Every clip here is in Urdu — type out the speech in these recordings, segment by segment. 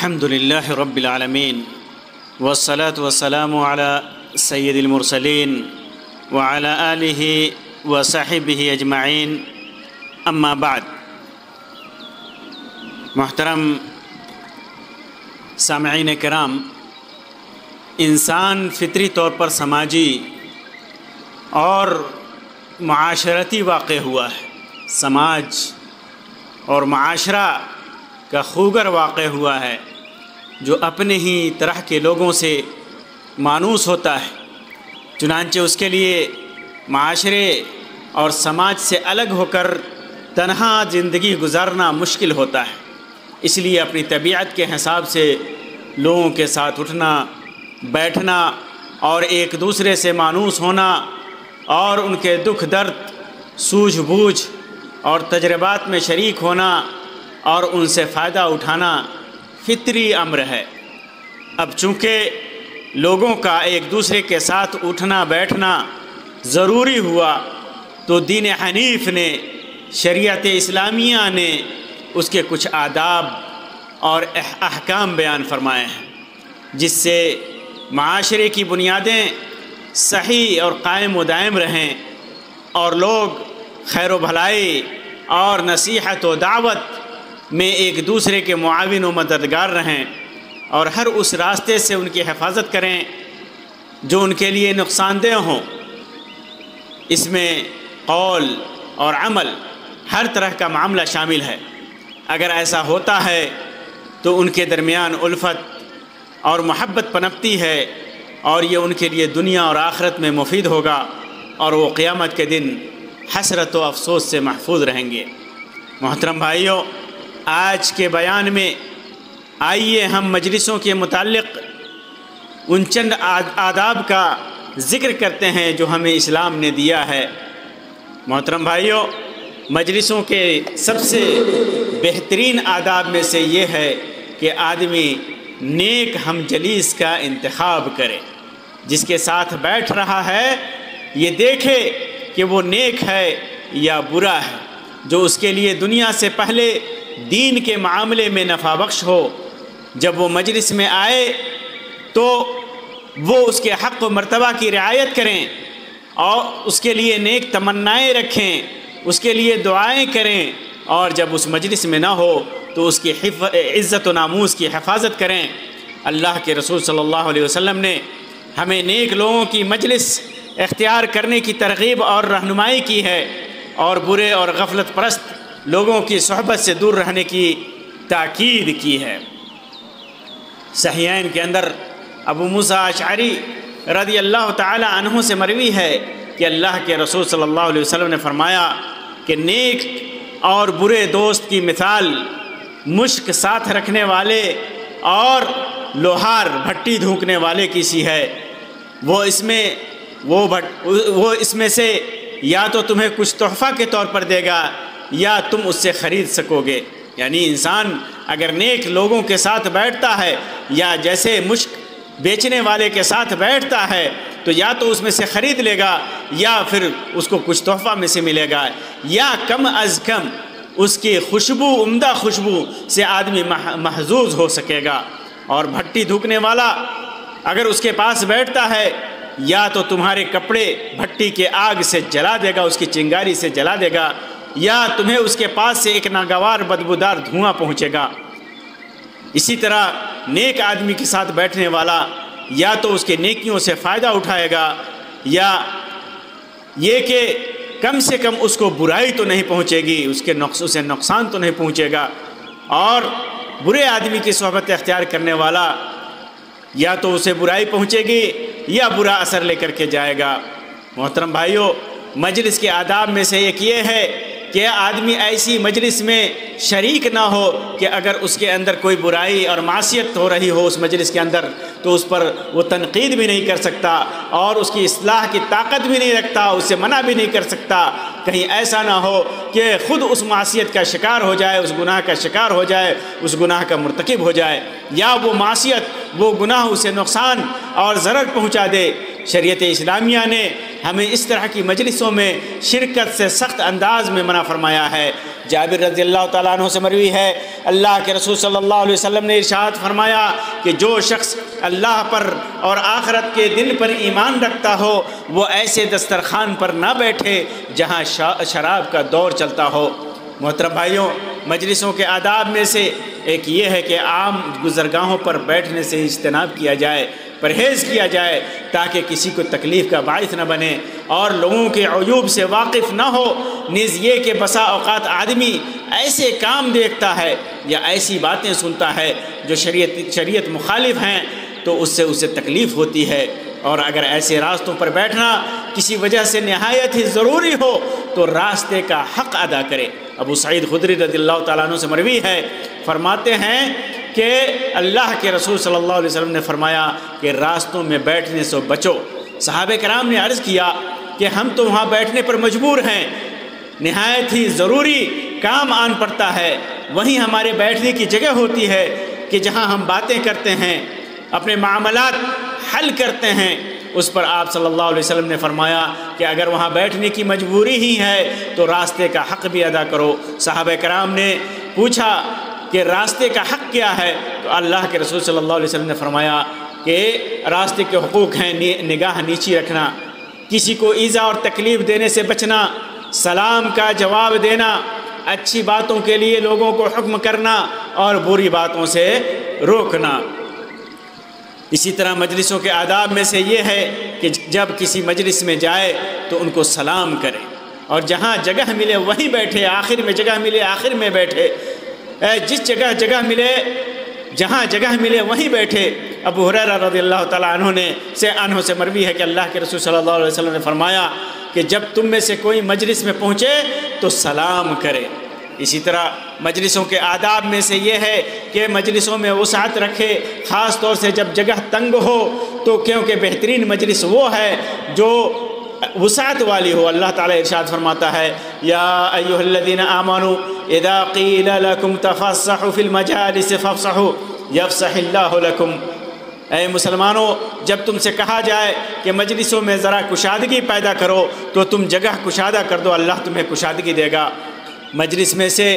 الحمد لله رب العالمين والصلاة والسلام على سيد المرسلين وعلى آله وصحبه أجمعين أما بعد. محترم سامعین کرام، انسان فطری طور پر سماجی اور معاشرتی واقع ہوا ہے. سماج اور معاشرہ کا خوگر واقع ہوا ہے جو اپنے ہی طرح کے لوگوں سے مانوس ہوتا ہے. چنانچہ اس کے لیے معاشرے اور سماج سے الگ ہو کر تنہا زندگی گزارنا مشکل ہوتا ہے. اس لیے اپنی طبیعت کے حساب سے لوگوں کے ساتھ اٹھنا بیٹھنا اور ایک دوسرے سے مانوس ہونا اور ان کے دکھ درد سوجھ بوجھ اور تجربات میں شریک ہونا اور ان سے فائدہ اٹھانا فطری امر ہے. اب چونکہ لوگوں کا ایک دوسرے کے ساتھ اٹھنا بیٹھنا ضروری ہوا تو دین حنیف نے، شریعت اسلامیہ نے اس کے کچھ آداب اور احکام بیان فرمائے ہیں جس سے معاشرے کی بنیادیں صحیح اور قائم و دائم رہیں اور لوگ خیر و بھلائی اور نصیحت و دعوت میں ایک دوسرے کے معاون و مددگار رہیں اور ہر اس راستے سے ان کی حفاظت کریں جو ان کے لیے نقصان دہ ہوں. اس میں قول اور عمل ہر طرح کا معاملہ شامل ہے. اگر ایسا ہوتا ہے تو ان کے درمیان الفت اور محبت پنپتی ہے اور یہ ان کے لیے دنیا اور آخرت میں مفید ہوگا اور وہ قیامت کے دن حسرت و افسوس سے محفوظ رہیں گے. محترم بھائیوں، آج کے بیان میں آئیے ہم مجلسوں کے متعلق ان چند آداب کا ذکر کرتے ہیں جو ہمیں اسلام نے دیا ہے. محترم بھائیوں، مجلسوں کے سب سے بہترین آداب میں سے یہ ہے کہ آدمی نیک ہم جلیس کا انتخاب کرے. جس کے ساتھ بیٹھ رہا ہے یہ دیکھے کہ وہ نیک ہے یا برا ہے، جو اس کے لیے دنیا سے پہلے دین کے معاملے میں نفع بخش ہو. جب وہ مجلس میں آئے تو وہ اس کے حق و مرتبہ کی رعایت کریں اور اس کے لیے نیک تمنائیں رکھیں، اس کے لیے دعائیں کریں، اور جب اس مجلس میں نہ ہو تو اس کی عزت و ناموس کی حفاظت کریں. اللہ کے رسول صلی اللہ علیہ وسلم نے ہمیں نیک لوگوں کی مجلس اختیار کرنے کی ترغیب اور رہنمائی کی ہے اور برے اور غفلت پرست لوگوں کی صحبت سے دور رہنے کی تاکید کی ہے. صحیحین کے اندر ابو موسیٰ اشعری رضی اللہ تعالی عنہ سے مروی ہے کہ اللہ کے رسول صلی اللہ علیہ وسلم نے فرمایا کہ نیک اور برے دوست کی مثال مشک ساتھ رکھنے والے اور لوہار بھٹی دھونکنے والے کی سی ہے. وہ اس میں سے یا تو تمہیں کچھ تحفہ کے طور پر دے گا یا تم اس سے خرید سکو گے. یعنی انسان اگر نیک لوگوں کے ساتھ بیٹھتا ہے یا جیسے مشک بیچنے والے کے ساتھ بیٹھتا ہے تو یا تو اس میں سے خرید لے گا یا پھر اس کو کچھ تحفہ میں سے ملے گا، یا کم از کم اس کی خوشبو، عمدہ خوشبو سے آدمی محظوظ ہو سکے گا. اور بھٹی دھونکنے والا اگر اس کے پاس بیٹھتا ہے یا تو تمہارے کپڑے بھٹی کے آگ سے جلا دے گا، اس کی چنگاری سے جلا دے گا، یا تمہیں اس کے پاس سے ایک ناگوار بدبودار دھواں پہنچے گا. اسی طرح نیک آدمی کے ساتھ بیٹھنے والا یا تو اس کے نیکیوں سے فائدہ اٹھائے گا یا یہ کہ کم سے کم اس کو برائی تو نہیں پہنچے گی، اسے نقصان تو نہیں پہنچے گا. اور برے آدمی کی صحبت اختیار کرنے والا یا تو اسے برائی پہنچے گی یا برا اثر لے کر کے جائے گا. محترم بھائیوں، مجلس کے آداب میں سے ایک یہ ہے کہ آدمی ایسی مجلس میں شریک نہ ہو کہ اگر اس کے اندر کوئی برائی اور معصیت ہو رہی ہو اس مجلس کے اندر تو اس پر وہ تنقید بھی نہیں کر سکتا اور اس کی اصلاح کی طاقت بھی نہیں رکھتا، اسے منع بھی نہیں کر سکتا. کہیں ایسا نہ ہو کہ خود اس معصیت کا شکار ہو جائے، اس گناہ کا شکار ہو جائے، اس گناہ کا مرتکب ہو جائے، یا وہ معصیت وہ گناہ اسے نقصان اور ضرر پہنچا دے. شریعت اسلامیہ نے ہمیں اس طرح کی مجلسوں میں شرکت سے سخت انداز میں منع فرمایا ہے. جابر رضی اللہ تعالیٰ عنہ سے مروی ہے اللہ کے رسول صلی اللہ علیہ وسلم نے ارشاد فرمایا کہ جو شخص اللہ پر اور آخرت کے دن پر ایمان رکھتا ہو وہ ایسے دسترخوان پر نہ بیٹھے جہاں شراب کا دور چلتا ہو۔ محترم بھائیوں، مجلسوں کے آداب میں سے ایک یہ ہے کہ عام گزرگاہوں پر بیٹھنے سے اجتناب کیا جائے، پرہیز کیا جائے، تاکہ کسی کو تکلیف کا باعث نہ بنے اور لوگوں کے عیوب سے واقف نہ ہو۔ نیز یہ کہ بسا اوقات آدمی ایسے کام دیکھتا ہے یا ایسی باتیں سنتا ہے جو شریعت مخالف ہیں تو اس سے اسے تکلیف ہوتی ہے، اور اگر ایسے راستوں پر بیٹھنا کسی وجہ سے نہایت ہی ضروری ہو تو راستے کا حق ادا کرے۔ ابو سعید خدری رضی اللہ تعالیٰ عنہ سے مروی ہے، فرماتے ہیں کہ اللہ کے رسول صلی اللہ علیہ وسلم نے فرمایا کہ راستوں میں بیٹھنے سے بچو۔ صحابہ کرام نے عرض کیا کہ ہم تو وہاں بیٹھنے پر مجبور ہیں، نہایت ہی ضروری کام آن پڑتا ہے، وہیں ہمارے بیٹھنے کی جگہ ہوتی ہے کہ جہاں ہم باتیں کرتے ہیں، اپنے معاملات حل کرتے ہیں۔ اس پر آپ صلی اللہ علیہ وسلم نے فرمایا کہ اگر وہاں بیٹھنے کی مجبوری ہی ہے تو راستے کا حق بھی ادا کرو۔ صحابہ کرام نے پوچھا کہ راستے کا حق کیا ہے؟ تو اللہ کے رسول صلی اللہ علیہ وسلم نے فرمایا کہ راستے کے حقوق ہیں نگاہ نیچی رکھنا، کسی کو ایذا اور تکلیف دینے سے بچنا، سلام کا جواب دینا، اچھی باتوں کے لیے لوگوں کو حکم کرنا اور بری باتوں سے روکنا۔ اسی طرح مجلسوں کے آداب میں سے یہ ہے کہ جب کسی مجلس میں جائے تو ان کو سلام کرے، اور جہاں جگہ ملے وہیں بیٹھے، آخر میں جگہ ملے آخر میں بیٹھے، جس جگہ ملے جہاں جگہ ملے وہیں بیٹھے۔ ابو ہریرہ رضی اللہ تعالیٰ عنہ سے مروی ہے کہ اللہ کے رسول صلی اللہ علیہ وسلم نے فرمایا کہ جب تم میں سے کوئی مجلس میں پہنچے تو سلام کرے۔ اسی طرح مجلسوں کے آداب میں سے یہ ہے کہ مجلسوں میں وسعت رکھے، خاص طور سے جب جگہ تنگ ہو تو، کیونکہ بہترین مجلس وہ ہے جو وسعت والی ہو۔ اللہ تعالیٰ ارشاد فرماتا ہے یا ایھا الذین آمنوا اذا قیل لکم تفسحوا فی المجالس فافسحوا یفسح اللہ لکم۔ اے مسلمانوں، جب تم سے کہا جائے کہ مجلسوں میں ذرا کشادگی پیدا کرو تو تم جگہ کشادہ کر دو، اللہ تمہیں کشادگی دے گا۔ مجلس میں سے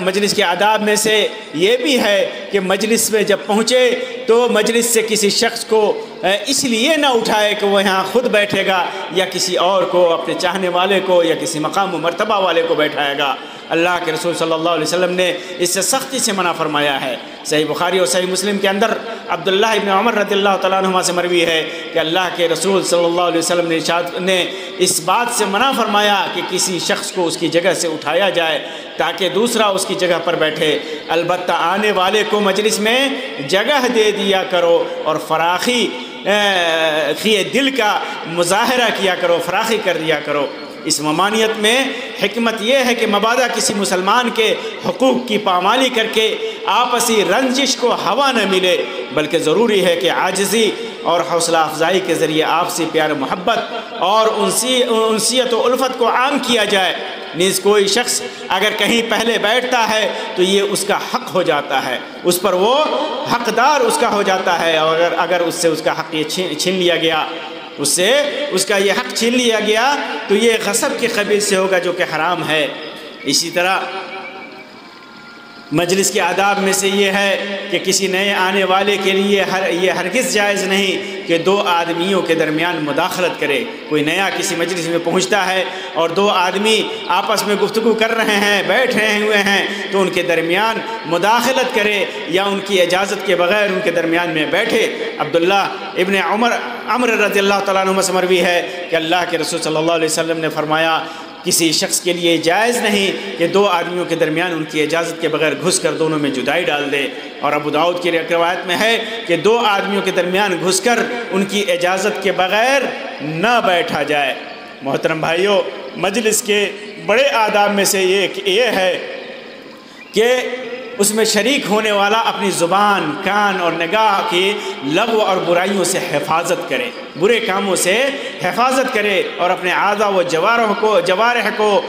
مجلس کے آداب میں سے یہ بھی ہے کہ مجلس میں جب پہنچے تو مجلس سے کسی شخص کو اس لیے نہ اٹھائے کہ وہ یہاں خود بیٹھے گا یا کسی اور کو، اپنے چاہنے والے کو یا کسی مقام و مرتبہ والے کو بیٹھائے گا۔ اللہ کے رسول صلی اللہ علیہ وسلم نے اس سے سختی سے منع فرمایا ہے۔ صحیح بخاری اور صحیح مسلم کے اندر عبداللہ ابن عمر رضی اللہ تعالیٰ عنہما سے مروی ہے کہ اللہ کے رسول صلی اللہ علیہ وسلم نے اس بات سے منع فرمایا کہ کسی شخص کو اس کی جگہ سے اٹھایا جائے تاکہ دوسرا اس کی جگہ پر بیٹھے، البتہ آنے والے کو مجلس میں جگہ دے دیا کرو اور فراخی دل کا مظاہرہ کیا کرو، فراخی کر دیا کرو۔ اس ممانعت میں حکمت یہ ہے کہ مبادا کسی مسلمان کے حقوق کی پامالی کر کے آپسی رنجش کو ہوا نہ ملے، بلکہ ضروری ہے کہ عاجزی اور حوصلہ افزائی کے ذریعے آپسی پیار محبت اور انسیت و الفت کو عام کیا جائے۔ نیز کوئی شخص اگر کہیں پہلے بیٹھتا ہے تو یہ اس کا حق ہو جاتا ہے، اس پر وہ حقدار اس کا ہو جاتا ہے، اور اگر اس سے اس کا حق یہ چھین لیا گیا، اس سے اس کا یہ حق چھین لیا گیا تو یہ غصب کے قبیل سے ہوگا جو کہ حرام ہے۔ اسی طرح مجلس کے آداب میں سے یہ ہے کہ کسی نئے آنے والے کے لیے یہ ہرگز جائز نہیں کہ دو آدمیوں کے درمیان مداخلت کرے۔ کوئی نیا کسی مجلس میں پہنچتا ہے اور دو آدمی آپس میں گفتگو کر رہے ہیں، بیٹھ رہے ہوئے ہیں، تو ان کے درمیان مداخلت کرے یا ان کی اجازت کے بغیر ان کے درمیان میں بیٹھے۔ عبداللہ ابن عمر رضی اللہ تعالیٰ عنہ سے مروی ہے کہ اللہ کے رسول صلی اللہ علیہ وسلم نے فرمایا کسی شخص کے لیے جائز نہیں کہ دو آدمیوں کے درمیان ان کی اجازت کے بغیر گھس کر دونوں میں جدائی ڈال دے۔ اور ابو داؤد کی روایت میں ہے کہ دو آدمیوں کے درمیان گھس کر ان کی اجازت کے بغیر نہ بیٹھا جائے۔ محترم بھائیوں، مجلس کے بڑے آداب میں سے یہ ہے کہ اس میں شریک ہونے والا اپنی زبان، کان اور نگاہ کی لغو اور برائیوں سے حفاظت کرے، برے کاموں سے حفاظت کرے اور اپنے اعضاء و جوارح کو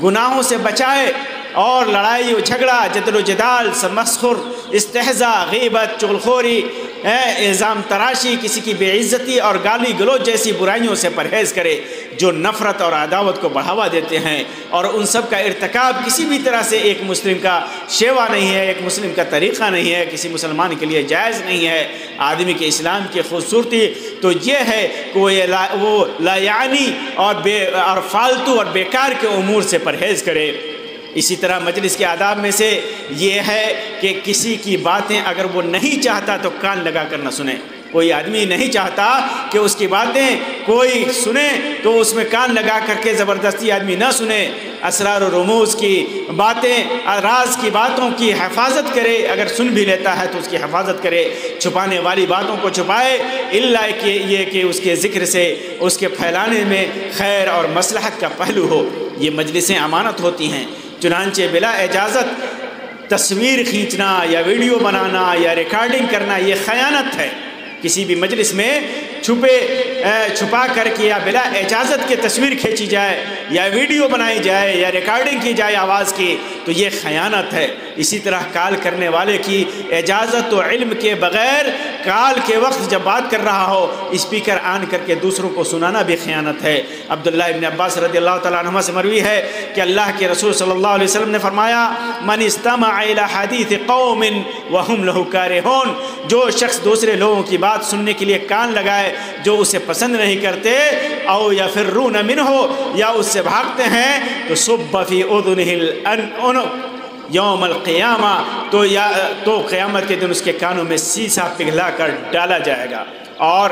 گناہوں سے بچائے، اور لڑائی و جھگڑا، جدل و جدال، تمسخر، استہزاء، غیبت، چغلخوری الزام تراشی، کسی کی بے عزتی اور گالی گلوچ جیسی برائیوں سے پرہیز کرے جو نفرت اور عداوت کو بڑھاوا دیتے ہیں، اور ان سب کا ارتکاب کسی بھی طرح سے ایک مسلم کا شیوا نہیں ہے، ایک مسلم کا طریقہ نہیں ہے، کسی مسلمان کے لیے جائز نہیں ہے۔ آدمی کے اسلام کی خوبصورتی تو یہ ہے کہ وہ لا یعنی اور فالتو اور بیکار کے امور سے پرہیز کرے۔ اسی طرح مجلس کے آداب میں سے یہ ہے کہ کسی کی باتیں اگر وہ نہیں چاہتا تو کان لگا کر نہ سنے۔ کوئی آدمی نہیں چاہتا کہ اس کی باتیں کوئی سنے تو اس میں کان لگا کر کے زبردستی آدمی نہ سنے۔ اسرار و رموز کی باتیں، راز کی باتوں کی حفاظت کرے، اگر سن بھی لیتا ہے تو اس کی حفاظت کرے، چھپانے والی باتوں کو چھپائے، الا کہ یہ کہ اس کے ذکر سے اس کے پھیلانے میں خیر اور مصلحت کا پہلو ہو۔ یہ مجلسیں امانت ہوتی ہیں، چنانچہ بلا اجازت تصویر کھینچنا یا ویڈیو بنانا یا ریکارڈنگ کرنا یہ خیانت ہے۔ کسی بھی مجلس میں چھپا کر کے یا بلا اجازت کے تصویر کھینچی جائے یا ویڈیو بنائی جائے یا ریکارڈنگ کی جائے آواز کی تو یہ خیانت ہے۔ اسی طرح کال کرنے والے کی اجازت و علم کے بغیر کال کے وقت جب بات کر رہا ہو اسپیکر آن کر کے دوسروں کو سنانا بھی خیانت ہے۔ عبداللہ ابن عباس رضی اللہ تعالیٰ عنہما سے مروی ہے کہ اللہ کے رسول صلی اللہ علیہ وسلم نے فرمایا، من استمع الی حدیث قوم وهم له کارہون، جو شخص دوسرے لوگوں کی بات سننے کے لیے کان لگائے جو اسے پسند نہیں کرتے، او یفرون منہ، یا اس سے بھاگتے ہیں، تو صب فی اذنہ العنق یوم القیامہ، تو قیامت کے دن اس کے کانوں میں سیسا پگھلا کر ڈالا جائے گا۔ اور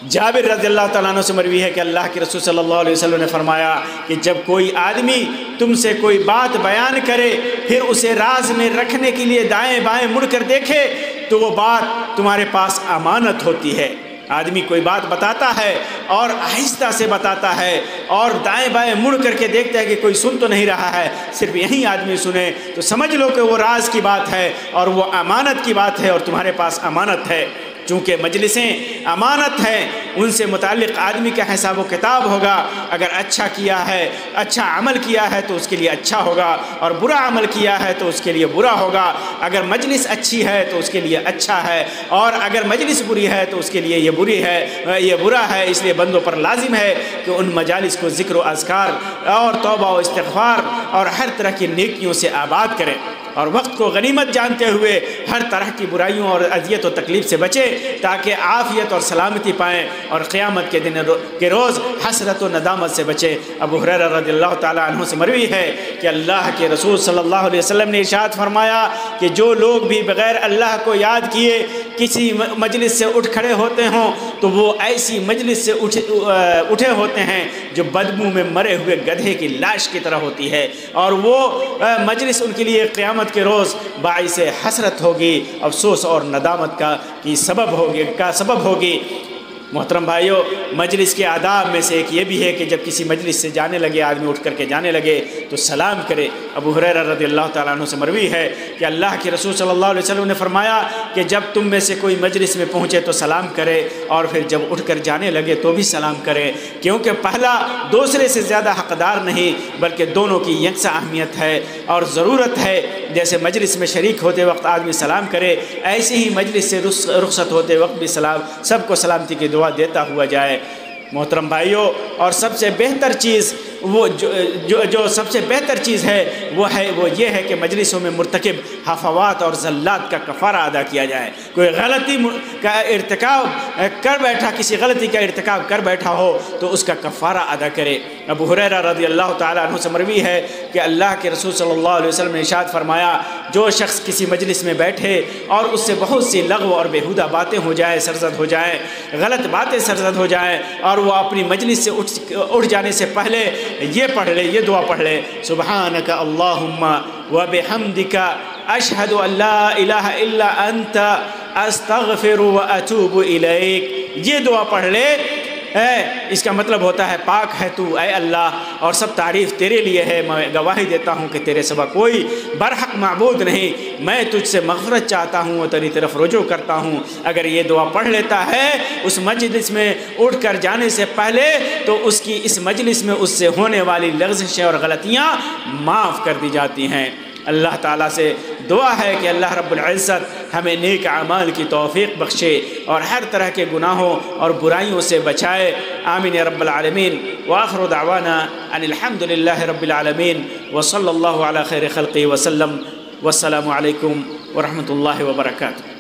جابر رضی اللہ تعالیٰ عنہ سے مروی ہے کہ اللہ کے رسول صلی اللہ علیہ وسلم نے فرمایا کہ جب کوئی آدمی تم سے کوئی بات بیان کرے پھر اسے راز میں رکھنے کے لیے دائیں بائیں مڑ کر دیکھے تو وہ بات تمہارے پاس امانت ہوتی ہے۔ آدمی کوئی بات بتاتا ہے اور آہستہ سے بتاتا ہے اور دائیں بائیں مڑ کر کے دیکھتا ہے کہ کوئی سن تو نہیں رہا ہے، صرف یہی آدمی سنے، تو سمجھ لو کہ وہ راز کی بات ہے اور وہ امانت کی بات ہے اور تمہارے پاس امانت ہے۔ چونکہ مجلسیں امانت ہیں، ان سے متعلق آدمی کا حساب و کتاب ہوگا۔ اگر اچھا کیا ہے، اچھا عمل کیا ہے تو اس کے لیے اچھا ہوگا، اور برا عمل کیا ہے تو اس کے لیے برا ہوگا۔ اگر مجلس اچھی ہے تو اس کے لیے اچھا ہے، اور اگر مجلس بری ہے تو اس کے لیے یہ برا ہے۔ اس لیے بندوں پر لازم ہے کہ ان مجالس کو ذکر و اذکار اور توبہ و استغفار اور ہر طرح کی نیکیوں سے آباد کریں، اور وقت کو غنیمت جانتے ہوئے ہر طرح کی برائیوں اور اذیت و تکلیف سے بچے تاکہ عافیت اور سلامتی پائیں اور قیامت کے دن کے روز حسرت و ندامت سے بچے۔ ابو ہریرہ رضی اللہ تعالیٰ عنہ سے مروی ہے کہ اللہ کے رسول صلی اللہ علیہ وسلم نے ارشاد فرمایا کہ جو لوگ بھی بغیر اللہ کو یاد کیے کسی مجلس سے اٹھ کھڑے ہوتے ہوں تو وہ ایسی مجلس سے اٹھے ہوتے ہیں جو بدبو میں مرے ہوئے گدھے کی لاش کی طرح ہوتی ہے، اور وہ مجلس ان کے لیے قیامت کے روز باعث حسرت ہوگی، افسوس اور ندامت کا سبب ہوگی۔ محترم بھائیو، مجلس کے آداب میں سے ایک یہ بھی ہے کہ جب کسی مجلس سے جانے لگے، آدمی اٹھ کر کے جانے لگے تو سلام کرے۔ ابو ہریرہ رضی اللہ تعالیٰ عنہ سے مروی ہے کہ اللہ کے رسول صلی اللہ علیہ وسلم نے فرمایا کہ جب تم میں سے کوئی مجلس میں پہنچے تو سلام کرے، اور پھر جب اٹھ کر جانے لگے تو بھی سلام کرے، کیونکہ پہلا دوسرے سے زیادہ حقدار نہیں بلکہ دونوں کی یکساں اہمیت ہے اور ضرورت ہے۔ جیسے مجلس میں شریک ہوتے وقت آدمی سلام کرے، ایسے ہی مجلس سے رخصت ہوتے وقت بھی سب کو سلامتی کی دعا دیتا ہوا جائے۔ محترم بھائیوں، اور سب سے بہتر چیز جو سب سے بہتر چیز ہے وہ یہ ہے کہ مجلسوں میں مرتکب حفوات اور زلات کا کفارہ ادا کیا جائے۔ کوئی غلطی کا ارتکاب کر بیٹھا، کسی غلطی کا ارتکاب کر بیٹھا ہو تو اس کا کفارہ ادا کرے۔ ابو ہریرہ رضی اللہ تعالیٰ عنہ سے مروی ہے کہ اللہ کے رسول صلی اللہ علیہ وسلم نے ارشاد فرمایا، جو شخص کسی مجلس میں بیٹھے اور اس سے بہت سی لغو اور بیہودہ باتیں ہو جائیں، سرزد ہو جائیں، غلط باتیں سرزد ہو جائیں، اور وہ اپنی مجلس سے اٹھ جانے سے پہلے یہ پڑھ لے، یہ دعا پڑھ لے، سبحانک اللہم وبحمدک اشہد ان لا الہ الا انت استغفر واتوب الیک، یہ دعا پڑھ لے۔ اس کا مطلب ہوتا ہے پاک ہے تو اے اللہ، اور سب تعریف تیرے لیے ہے، میں گواہی دیتا ہوں کہ تیرے سوا کوئی برحق معبود نہیں، میں تجھ سے مغفرت چاہتا ہوں اور تیری طرف رجوع کرتا ہوں۔ اگر یہ دعا پڑھ لیتا ہے اس مجلس میں اٹھ کر جانے سے پہلے تو اس مجلس میں اس سے ہونے والی لغزشیں اور غلطیاں معاف کر دی جاتی ہیں۔ اللہ تعالیٰ سے دعا ہے کہ اللہ رب العزت ہمیں نیک اعمال کی توفیق بخشے اور ہر طرح کے گناہوں اور برائیوں سے بچائے. آمین یا رب العالمین. وآخر دعوانا ان الحمد للہ رب العالمین وصلی اللہ علی خیر خلقہ وسلم. والسلام علیکم ورحمۃ اللہ وبرکاتہ.